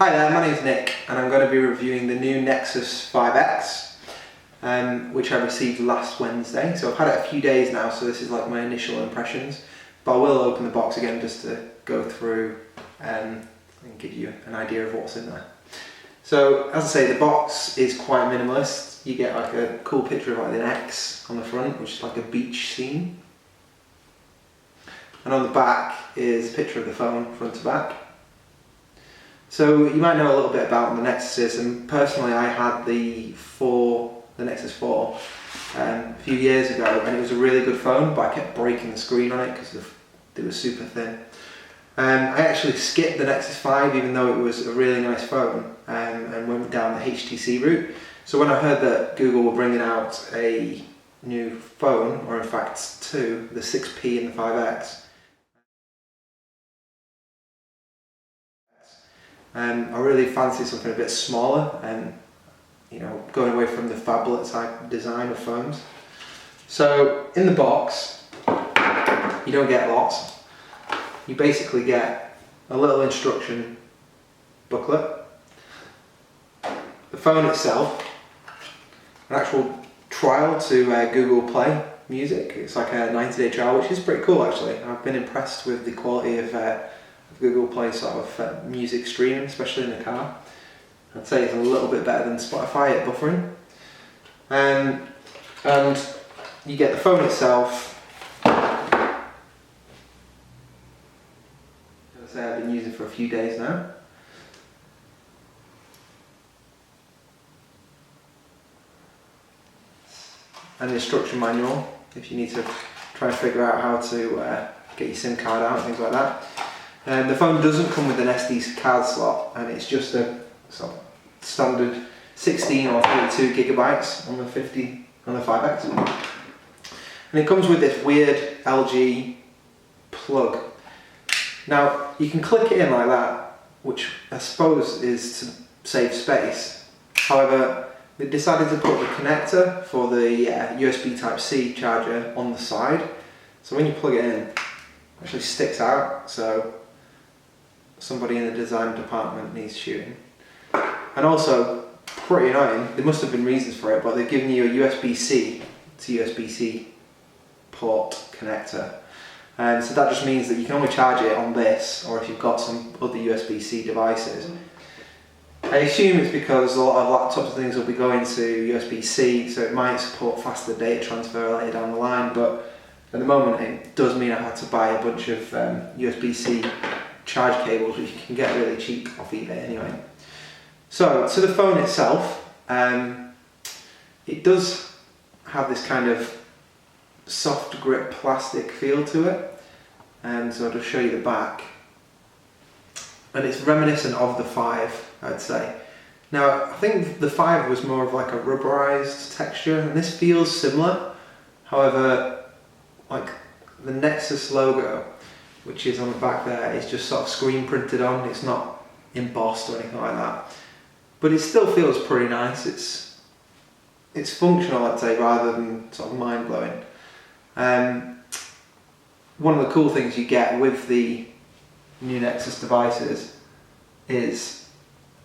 Hi there, my name's Nick and I'm going to be reviewing the new Nexus 5X which I received last Wednesday. So I've had it a few days now, so this is like my initial impressions, but I will open the box again just to go through and give you an idea of what's in there. So as I say, the box is quite minimalist. You get like a cool picture of like an X on the front, which is like a beach scene. And on the back is a picture of the phone, front to back. So you might know a little bit about the Nexus, and personally I had the Nexus 4 a few years ago, and it was a really good phone, but I kept breaking the screen on it because it was super thin. I actually skipped the Nexus 5 even though it was a really nice phone, and went down the HTC route. So when I heard that Google were bringing out a new phone, or in fact two, the 6P and the 5X, I really fancy something a bit smaller and going away from the phablet type design of phones. So in the box, you don't get lots. You basically get a little instruction booklet, the phone itself, an actual trial to Google Play Music. It's like a 90-day trial, which is pretty cool actually. I've been impressed with the quality of Google Play sort of music streaming, especially in the car. I'd say it's a little bit better than Spotify at buffering. And you get the phone itself. As I say, I've been using it for a few days now. And the instruction manual, if you need to try and figure out how to get your SIM card out and things like that. The phone doesn't come with an SD card slot, and it's just a sort of standard 16 or 32 gigabytes on the 5X. And it comes with this weird LG plug. Now you can click it in like that, which I suppose is to save space. However, they decided to put the connector for the USB Type-C charger on the side. So when you plug it in, it actually sticks out. So somebody in the design department needs shooting. And also, pretty annoying, there must have been reasons for it, but they've given you a USB-C to USB-C port connector. And so that just means that you can only charge it on this, or if you've got some other USB-C devices. I assume it's because a lot of laptops and things will be going to USB-C, so it might support faster data transfer later down the line, but at the moment it does mean I had to buy a bunch of USB-C charge cables, which you can get really cheap off eBay anyway. So to the phone itself, it does have this kind of soft grip plastic feel to it, and so I'll just show you the back. And it's reminiscent of the 5, I'd say. Now I think the 5 was more of like a rubberized texture, and this feels similar. However, like the Nexus logo, which is on the back there, is just sort of screen printed on. It's not embossed or anything like that. But it still feels pretty nice. It's functional, I'd say, rather than sort of mind-blowing. One of the cool things you get with the new Nexus devices is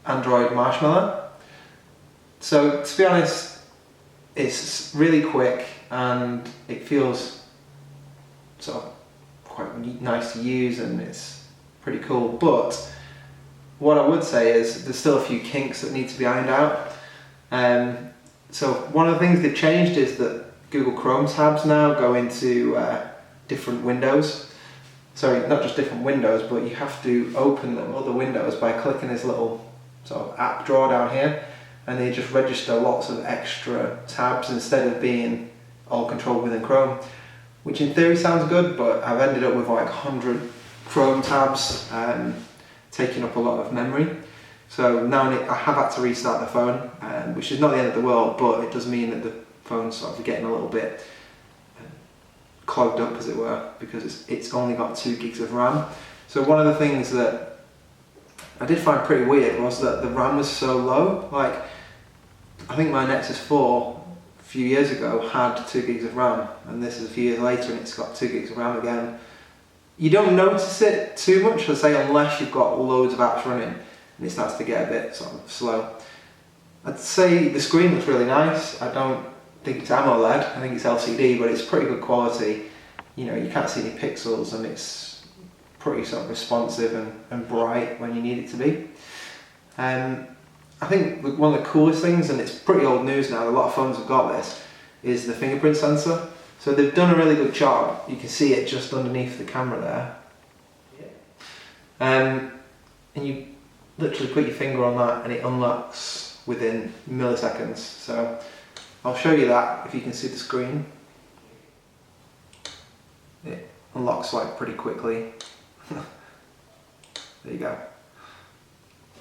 Android Marshmallow. So to be honest, it's really quick and it feels sort of quite nice to use, and it's pretty cool. But what I would say is there's still a few kinks that need to be ironed out. So one of the things they've changed is that Google Chrome tabs now go into different windows. Sorry, not just different windows, but you have to open them other windows by clicking this little sort of app drawer down here, and they just register lots of extra tabs instead of being all controlled within Chrome, which in theory sounds good, but I've ended up with like 100 Chrome tabs taking up a lot of memory. So now I have had to restart the phone, which is not the end of the world, but it does mean that the phone's sort of getting a little bit clogged up, as it were, because it's only got 2 gigs of RAM. So one of the things that I did find pretty weird was that the RAM was so low. Like, I think my Nexus 4 a few years ago had 2 gigs of RAM, and this is a few years later and it's got 2 gigs of RAM again. You don't notice it too much, I'd say, unless you've got loads of apps running. and it starts to get a bit sort of slow. I'd say the screen looks really nice. I don't think it's AMOLED, I think it's LCD, but it's pretty good quality. You know, you can't see any pixels, and it's pretty sort of responsive and bright when you need it to be. I think one of the coolest things, and it's pretty old news now, a lot of phones have got this, is the fingerprint sensor. So they've done a really good job. You can see it just underneath the camera there. And you literally put your finger on that and it unlocks within milliseconds. So I'll show you that if you can see the screen. It unlocks like pretty quickly. There you go.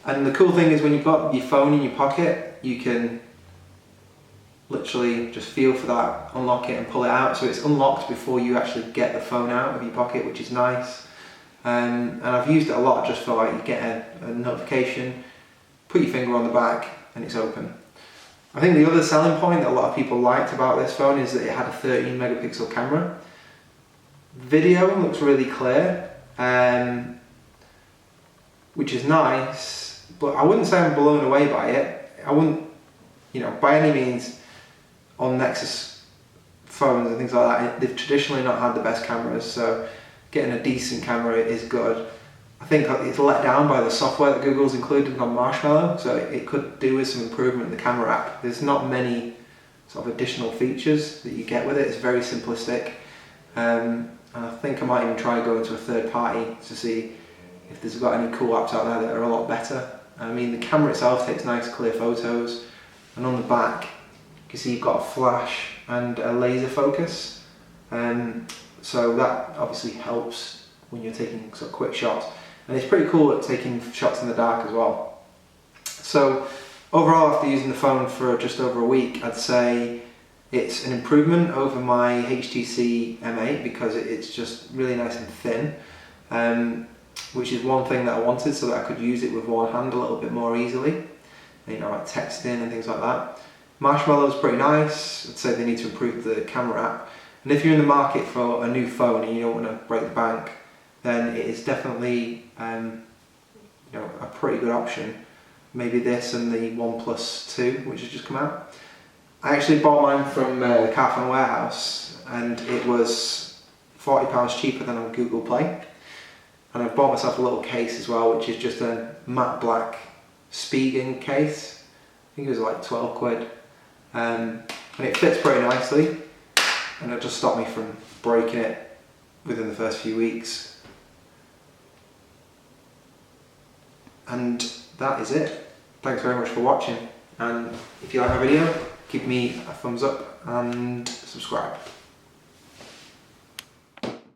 And the cool thing is when you've got your phone in your pocket, you can literally just feel for that, unlock it and pull it out. So it's unlocked before you actually get the phone out of your pocket, which is nice. And I've used it a lot just for like you get a notification, put your finger on the back and it's open. I think the other selling point that a lot of people liked about this phone is that it had a 13 megapixel camera. Video looks really clear, which is nice, but I wouldn't say I'm blown away by it. I wouldn't, you know, by any means on Nexus phones and things like that, they've traditionally not had the best cameras, so getting a decent camera is good. I think it's let down by the software that Google's included on Marshmallow, so it could do with some improvement in the camera app. There's not many sort of additional features that you get with it. It's very simplistic, and I think I might even try going to a third party to see if there's got any cool apps out there that are a lot better. I mean, the camera itself takes nice clear photos, and on the back you can see you've got a flash and a laser focus, so that obviously helps when you're taking sort of quick shots, and it's pretty cool at taking shots in the dark as well. So overall, after using the phone for just over a week, I'd say it's an improvement over my HTC M8 because it's just really nice and thin, which is one thing that I wanted, so that I could use it with one hand a little bit more easily, you know, like texting and things like that. Marshmallow's pretty nice. I'd say they need to improve the camera app. And if you're in the market for a new phone and you don't want to break the bank, then it is definitely you know, a pretty good option. Maybe this and the OnePlus 2, which has just come out. I actually bought mine from the Carphone Warehouse, and it was £40 cheaper than on Google Play. And I've bought myself a little case as well, which is just a matte black Spigen case. I think it was like 12 quid. And it fits pretty nicely, and it just stopped me from breaking it within the first few weeks. And that is it. Thanks very much for watching, and if you like my video, give me a thumbs up and subscribe.